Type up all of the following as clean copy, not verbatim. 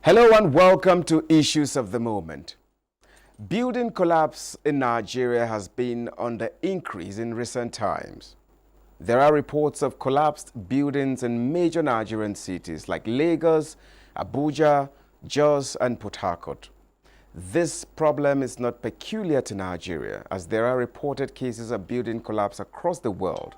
Hello and welcome to Issues of the Moment. Building collapse in Nigeria has been on the increase in recent times. There are reports of collapsed buildings in major Nigerian cities like Lagos, Abuja, Jos and Port Harcourt. This problem is not peculiar to Nigeria, as there are reported cases of building collapse across the world.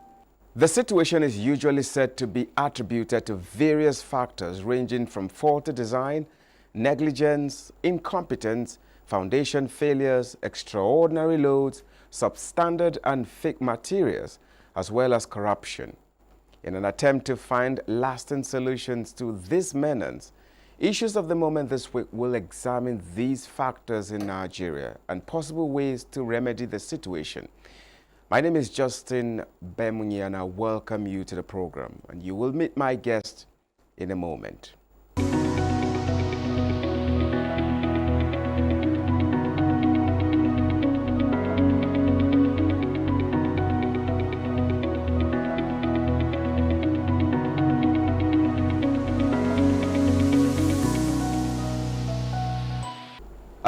The situation is usually said to be attributed to various factors ranging from faulty design, negligence, incompetence, foundation failures, extraordinary loads, substandard and fake materials, as well as corruption. In an attempt to find lasting solutions to this menace, Issues of the Moment this week will examine these factors in Nigeria and possible ways to remedy the situation. My name is Justin Bemunyi and I welcome you to the program, and you will meet my guest in a moment.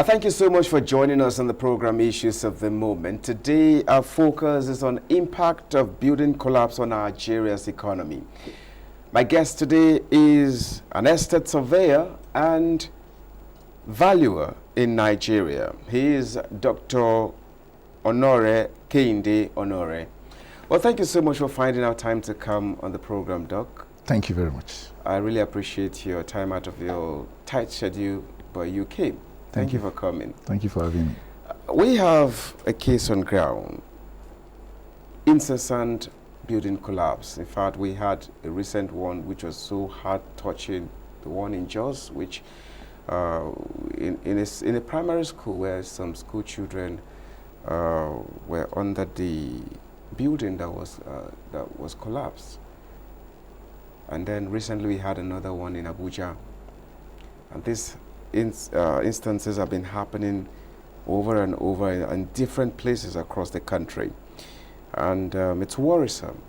Thank you so much for joining us on the program Issues of the Moment. Today, our focus is on impact of building collapse on Nigeria's economy. My guest today is an estate surveyor and valuer in Nigeria. He is Dr. Onore, Kehinde Onore. Well, thank you so much for finding our time to come on the program, Doc. Thank you very much. I really appreciate your time out of your tight schedule, but you came. Thank you for coming. Thank you for having me. We have a case on ground, incessant building collapse. In fact, we had a recent one which was so heart-touching, the one in Jos, which in a primary school where some school children were under the building that was collapsed. And then recently we had another one in Abuja. And this instances have been happening over and over in different places across the country, and it's worrisome.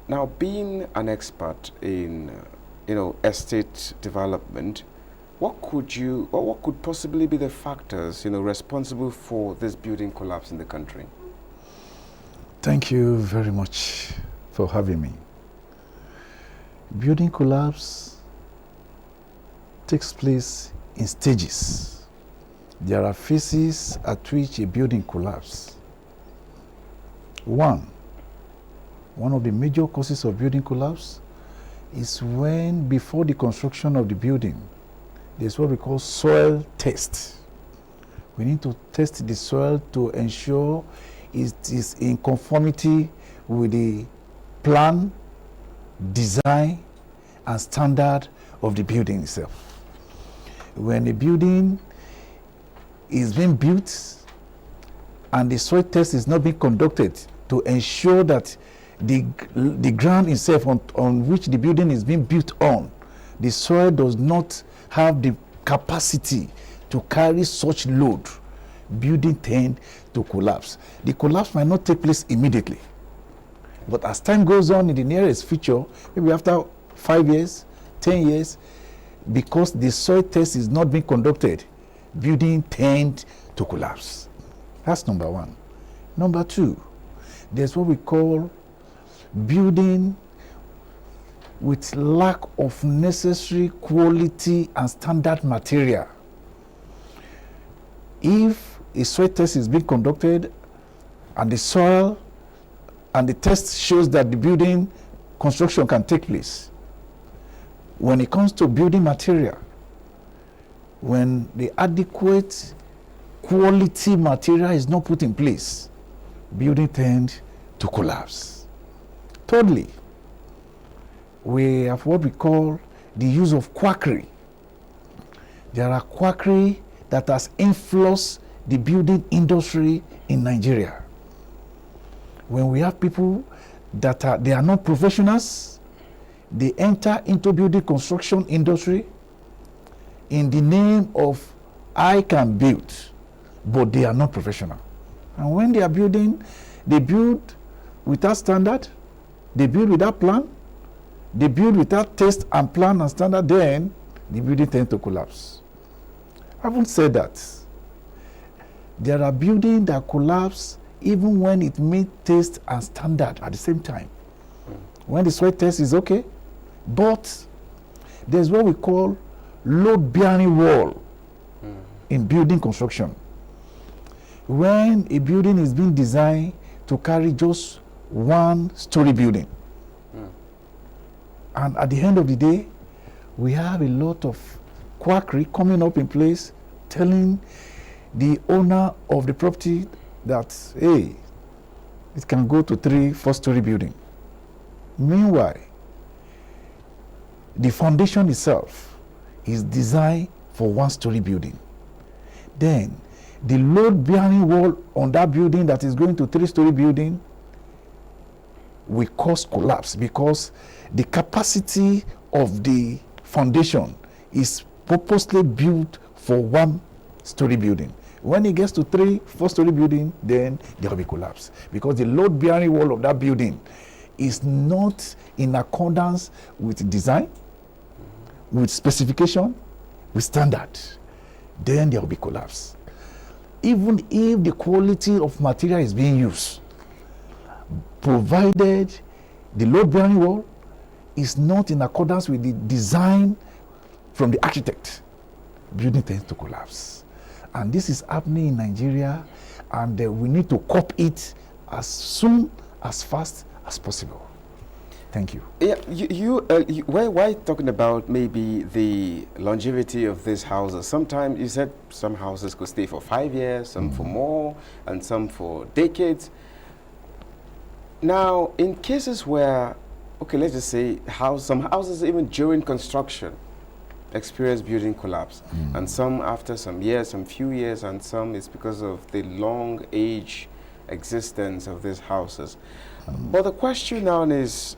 Now, being an expert in estate development, what could possibly be the factors responsible for this building collapse in the country? Thank you very much for having me. Building collapse takes place in stages. There are phases at which a building collapses. One of the major causes of building collapse is when, before the construction of the building, there's what we call soil test. We need to test the soil to ensure it is in conformity with the plan, design, and standard of the building itself. When a building is being built and the soil test is not being conducted to ensure that the ground itself on which the building is being built on, the soil does not have the capacity to carry such load, building tend to collapse. The collapse might not take place immediately, but as time goes on in the nearest future, maybe after 5 years, 10 years, because the soil test is not being conducted, building tend to collapse. That's number one. Number two, there's what we call building with lack of necessary quality and standard material. If a soil test is being conducted and the soil and the test shows that the building construction can take place, when it comes to building material, when the adequate quality material is not put in place, building tend to collapse. Thirdly, we have what we call the use of quackery. There are quackery that has influenced the building industry in Nigeria. When we have people that are not professionals, they enter into building construction industry in the name of I can build, but they are not professional. And when they are building, they build without standard, they build without plan, they build without test and plan and standard, then the building tends to collapse. I haven't said that. There are buildings that collapse even when it meets test and standard at the same time. When the soil test is okay, but there's what we call load-bearing wall in building construction. When a building is being designed to carry just one-story building, and at the end of the day, we have a lot of quackery coming up in place, telling the owner of the property that, hey, it can go to 3 4-story building. Meanwhile, the foundation itself is designed for 1-story building. Then, the load-bearing wall on that building that is going to 3-story building will cause collapse because the capacity of the foundation is purposely built for 1-story building. When it gets to 3 4-story building, then there will be collapse because the load-bearing wall of that building is not in accordance with design, with specification, with standard. Then there will be collapse. Even if the quality of material is being used, provided the load-bearing wall is not in accordance with the design from the architect, building tends to collapse. And this is happening in Nigeria, and we need to cop it as soon, as fast as possible. Thank you. Yeah, why talking about maybe the longevity of these houses? Sometimes you said some houses could stay for 5 years, some for more, and some for decades. Now, in cases where, okay, let's just say some houses even during construction experience building collapse, and some after some years, some few years, and some it's because of the long age existence of these houses. But the question now is,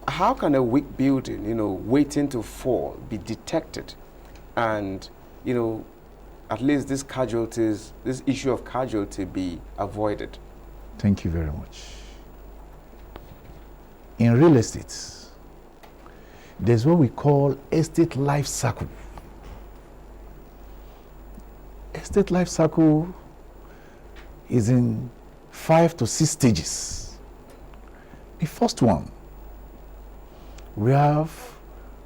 how can a weak building, waiting to fall, be detected, and, at least this issue of casualty be avoided? Thank you very much. In real estate, there's what we call estate life cycle. Estate life cycle is in 5 to 6 stages. The first one, we have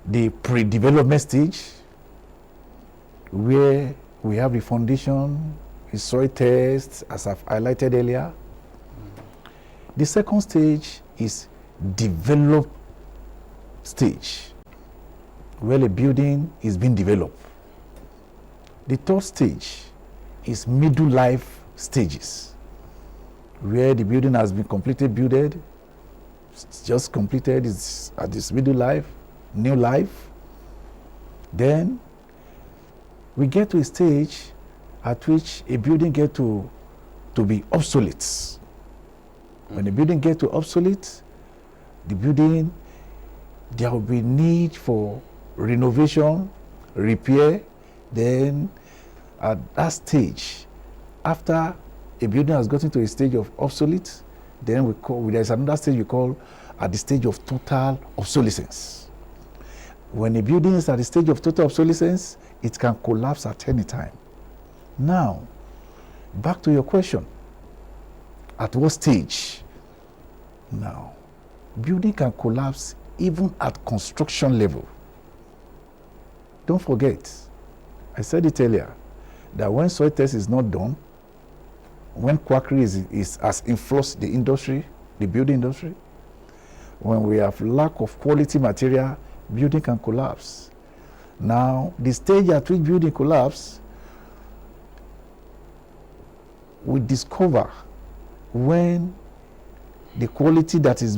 the pre-development stage, where we have the foundation, the soil test, as I've highlighted earlier. The second stage is developed stage, where the building is being developed. The third stage is middle life stages, where the building has been completely built, it's just completed, it's at this middle life, new life. Then we get to a stage at which a building gets to be obsolete. When the building gets to obsolete, the building, there will be need for renovation, repair. Then at that stage, after a building has gotten to a stage of obsolete, then there's another stage we call at the stage of total obsolescence. When a building is at the stage of total obsolescence, it can collapse at any time. Now, back to your question. At what stage? Now, building can collapse even at construction level. Don't forget, I said it earlier, that when soil test is not done, when quackery has influenced the industry, the building industry, when we have lack of quality material, building can collapse. Now, the stage at which building collapse, we discover when the quality that is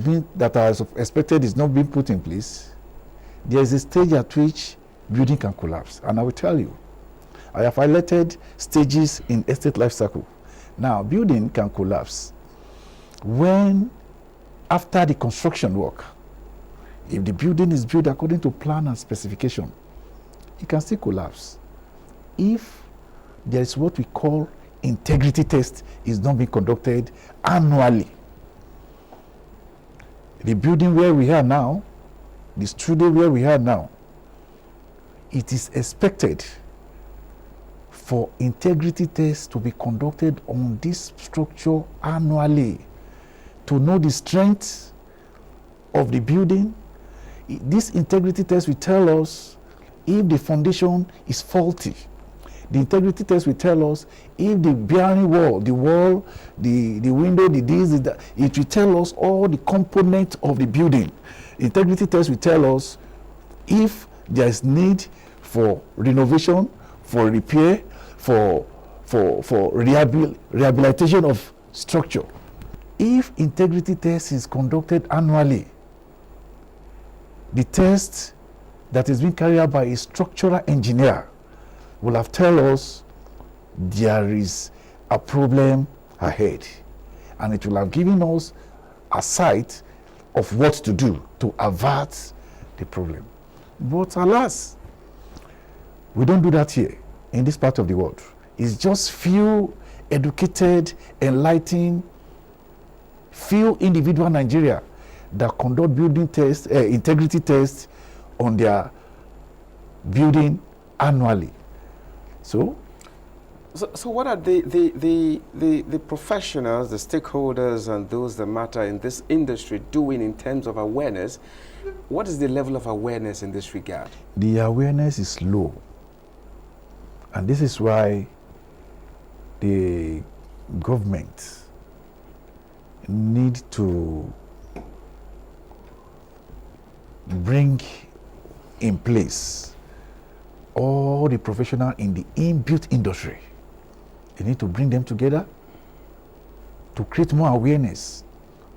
expected is not being put in place. There is a stage at which building can collapse, and I will tell you, I have highlighted stages in estate life cycle. Now, building can collapse when, after the construction work, if the building is built according to plan and specification, it can still collapse. If there is what we call integrity test is not being conducted annually. The building where we are now, the studio where we are now, it is expected for integrity tests to be conducted on this structure annually to know the strength of the building. This integrity test will tell us if the foundation is faulty. The integrity test will tell us if the bearing wall, the window, the this, the, it will tell us all the components of the building. The integrity test will tell us if there is need for renovation, for repair, for rehabilitation of structure. If integrity test is conducted annually, the test that is being carried out by a structural engineer will have tell us there is a problem ahead, and it will have given us a sight of what to do to avert the problem. But alas, we don't do that here in this part of the world. It's just few educated, enlightened, few individual Nigeria that conduct building tests, integrity tests on their building annually. So what are the professionals, the stakeholders, and those that matter in this industry doing in terms of awareness? What is the level of awareness in this regard? The awareness is low. And this is why the government need to bring in place all the professionals in the inbuilt industry. They need to bring them together to create more awareness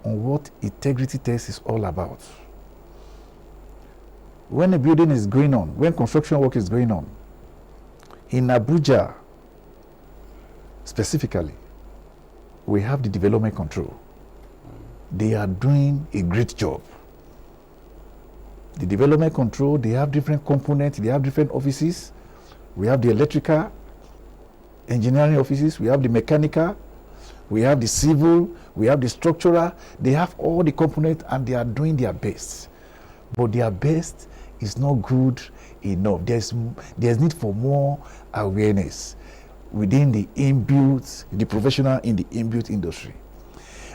on what integrity test is all about. When a building is going on, when construction work is going on, in Abuja specifically, we have the development control. They are doing a great job. The development control, they have different components, they have different offices. We have the electrical engineering offices, we have the mechanical, we have the civil, we have the structural. They have all the components and they are doing their best. But their best is not good enough. There's need for more awareness within the professional in the inbuilt industry.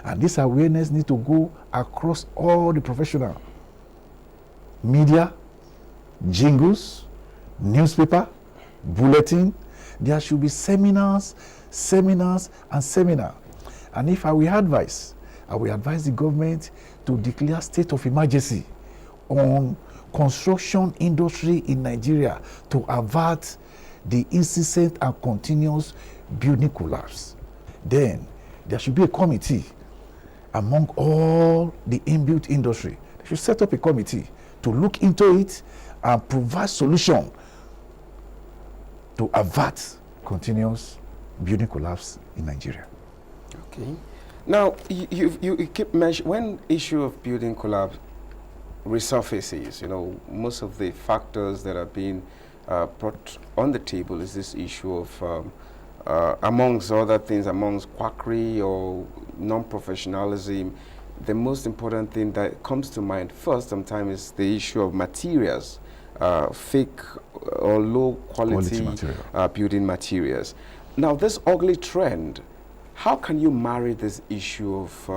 And this awareness needs to go across all the professional. Media, jingles, newspaper, bulletin. There should be seminars. And if I will advise the government to declare state of emergency on construction industry in Nigeria to avert the incessant and continuous building collapse. Then there should be a committee among all the inbuilt industry. They should set up a committee to look into it and provide solution to avert continuous building collapse in Nigeria. Okay. Now, you keep mentioning, when issue of building collapse resurfaces, most of the factors that are being brought on the table is this issue of, amongst other things, amongst quackery or non-professionalism. The most important thing that comes to mind first sometimes is the issue of materials, fake or low quality building materials. Now, this ugly trend, how can you marry this issue of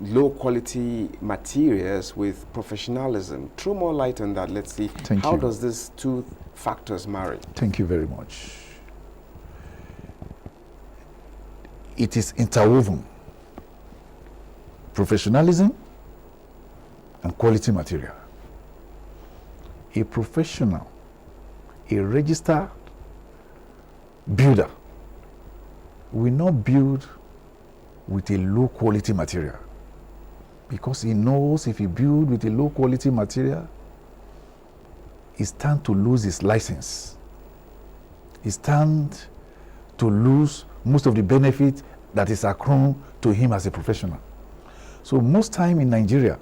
low quality materials with professionalism? Throw more light on that. Let's see. How does these two factors marry? Thank you very much. It is interwoven. Professionalism and quality material. A professional, a registered builder will not build with a low quality material, because he knows if he builds with a low quality material, he stands to lose his license. He stands to lose most of the benefit that is accruing to him as a professional. So most time in Nigeria,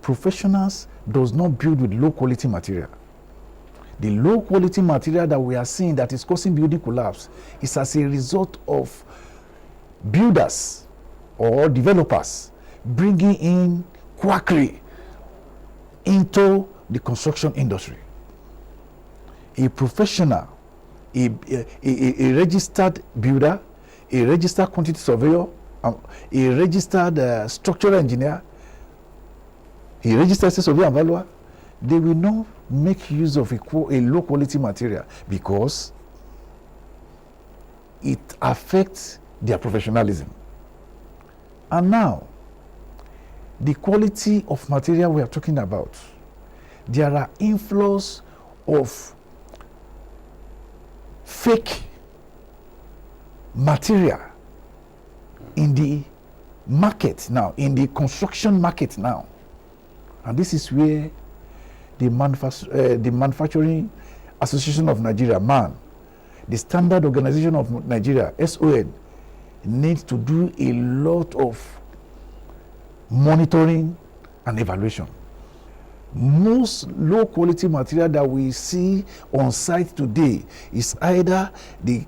professionals does not build with low quality material. The low quality material that we are seeing that is causing building collapse is as a result of builders or developers bringing in quackery into the construction industry. A professional, a registered builder, a registered quantity surveyor, a registered structural engineer, a registered surveyor and valuer, they will not make use of a low quality material because it affects their professionalism. And now, the quality of material we are talking about, there are inflows of fake material in the market now, in the construction market now. And this is where the Manufacturing Association of Nigeria, MAN, the Standard Organization of Nigeria, SON, needs to do a lot of monitoring and evaluation. Most low quality material that we see on site today is either the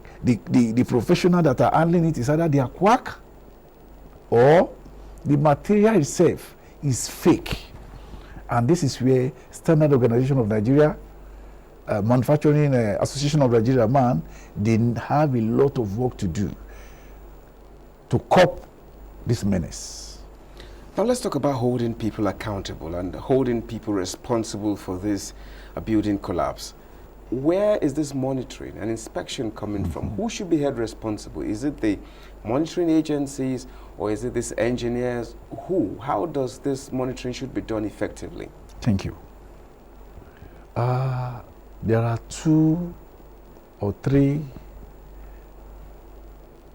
professional that are handling it is either they are quack or the material itself is fake. And this is where Standard Organization of Nigeria, Manufacturing Association of Nigeria, MAN, they have a lot of work to do to cope this menace. Now let's talk about holding people accountable and holding people responsible for this building collapse. Where is this monitoring and inspection coming from? Who should be held responsible? Is it the monitoring agencies or is it these engineers? Who? How does this monitoring should be done effectively? Thank you. There are 2 or 3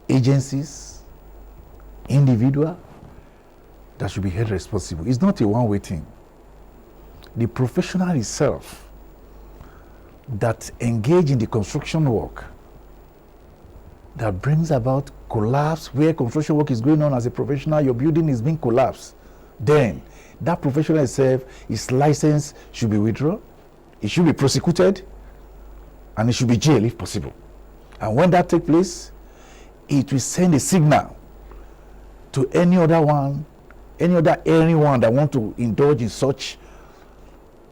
agencies, individual, that should be held responsible. It's not a one-way thing. The professional itself that engage in the construction work that brings about collapse, where construction work is going on as a professional, your building is being collapsed, then that professional itself, his license should be withdrawn, it should be prosecuted, and it should be jailed if possible. And when that takes place, it will send a signal to anyone that want to indulge in such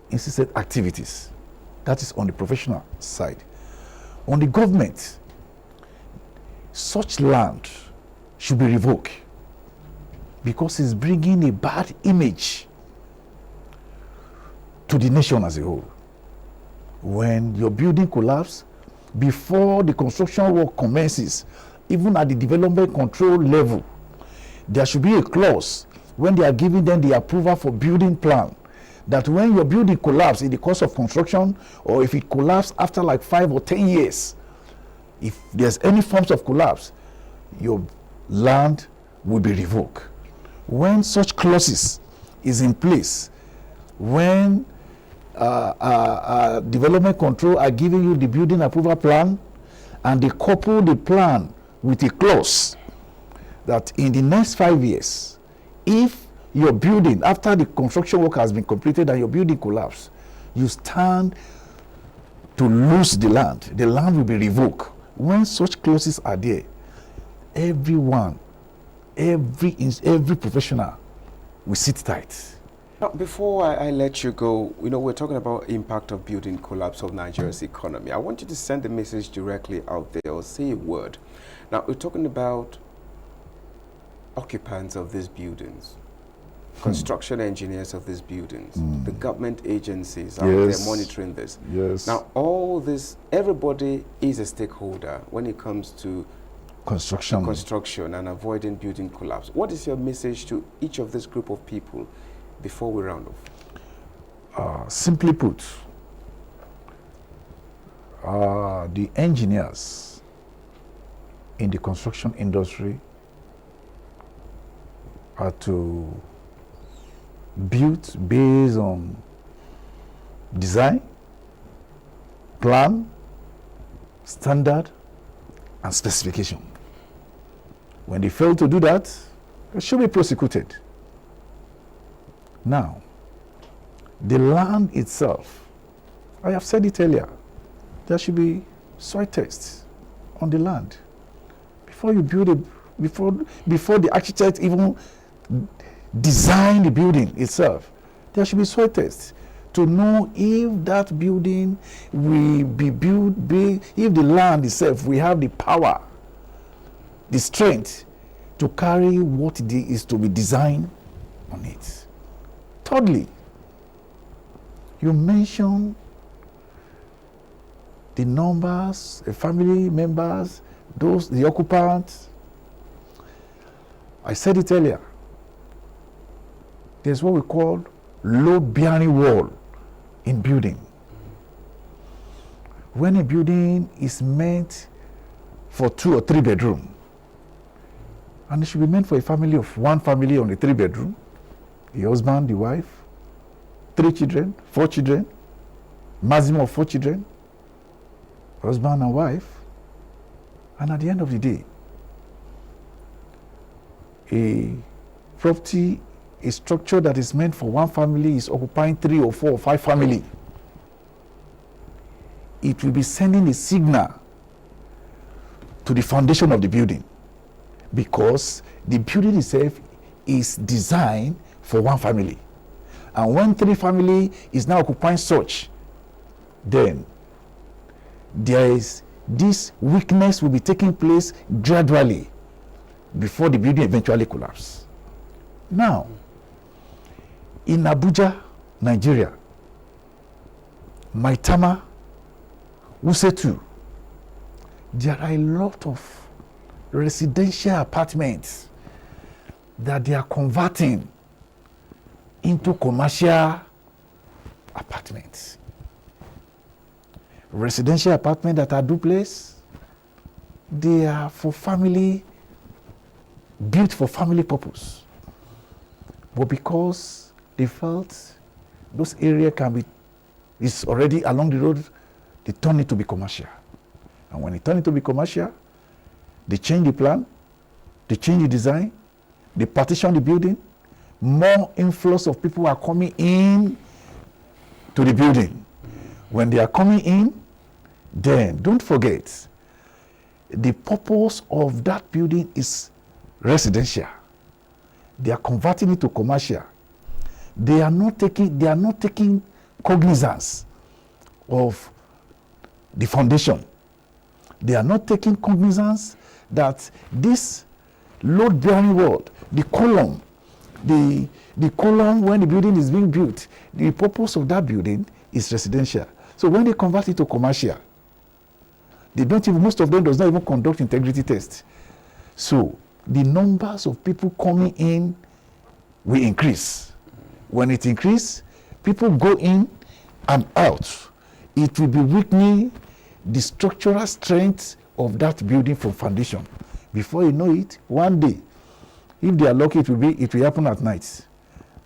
incessant activities. That is on the professional side. On the government, such land should be revoked because it's bringing a bad image to the nation as a whole. When your building collapses, before the construction work commences, even at the development control level, there should be a clause when they are giving them the approval for building plan, that when your building collapses in the course of construction, or if it collapses after like 5 or 10 years, if there's any forms of collapse, your land will be revoked. When such clauses is in place, when development control are giving you the building approval plan, and they couple the plan with a clause that in the next 5 years, if your building, after the construction work has been completed and your building collapses, you stand to lose the land will be revoked. When such clauses are there, everyone, every professional will sit tight. Now, before I let you go, we're talking about impact of building collapse of Nigeria's economy. I want you to send a message directly out there or say a word. Now, we're talking about occupants of these buildings, construction engineers of these buildings, the government agencies out there monitoring this. Yes. Now, all this, everybody is a stakeholder when it comes to construction and avoiding building collapse. What is your message to each of this group of people before we round off? Simply put, the engineers in the construction industry are to build based on design, plan, standard, and specification. When they fail to do that, they should be prosecuted. Now, the land itself, I have said it earlier, there should be soil tests on the land before you build it, before the architect even design the building itself. There should be soil tests to know if that building will be built, if the land itself will have the power, the strength to carry what is to be designed on it. Thirdly, you mentioned the numbers, the family members, the occupants. I said it earlier. There's what we call load-bearing wall in building. When a building is meant for 2 or 3 bedroom, and it should be meant for a family of 1 family on a 3 bedroom, the husband, the wife, 3 children, 4 children, maximum of 4 children, husband and wife, and at the end of the day, a property, a structure that is meant for 1 family is occupying 3 or 4 or 5 family. It will be sending a signal to the foundation of the building, because the building itself is designed for 1 family. And when 3 family is now occupying such, then there is this weakness will be taking place gradually before the building eventually collapses. Now, in Abuja, Nigeria, Maitama, Wuse, there are a lot of residential apartments that they are converting into commercial apartments. Residential apartments that are duplex, they are for family, built for family purpose. But because they felt those areas is already along the road, they turn it to be commercial. And when it turn it to be commercial, they change the plan, they change the design, they partition the building. More influx of people are coming in to the building. When they are coming in, then don't forget, the purpose of that building is residential. They are converting it to commercial. They are not taking cognizance of the foundation. They are not taking cognizance that this load-bearing wall, the column when the building is being built, the purpose of that building is residential. So when they convert it to commercial, most of them does not even conduct integrity tests. So the numbers of people coming in will increase. When it increases, people go in and out. It will be weakening the structural strength of that building from foundation. Before you know it, one day, if they are lucky, it will happen at night.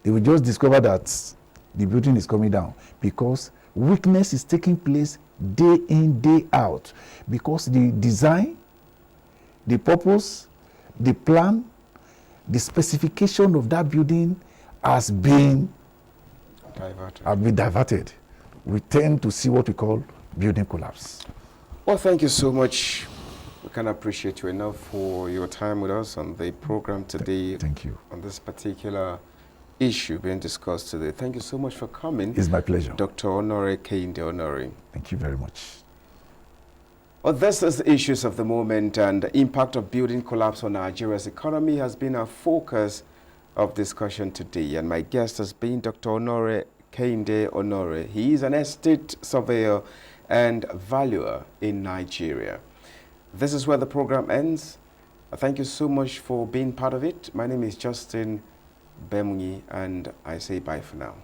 They will just discover that the building is coming down, because weakness is taking place day in, day out, because the design, the purpose, the plan, the specification of that building has been diverted. We tend to see what we call building collapse. Well, thank you so much. We can appreciate you enough for your time with us on the program today. Thank you. On this particular issue being discussed today. Thank you so much for coming. It's my pleasure. Dr. Onore Kehinde Onore. Thank you very much. Well, this is the issues of the moment, and the impact of building collapse on Nigeria's economy has been a focus of discussion today. And my guest has been Dr. Onore Kehinde Onore. He is an estate surveyor and valuer in Nigeria. This is where the program ends. Thank you so much for being part of it. My name is Justin Bemunyi, and I say bye for now.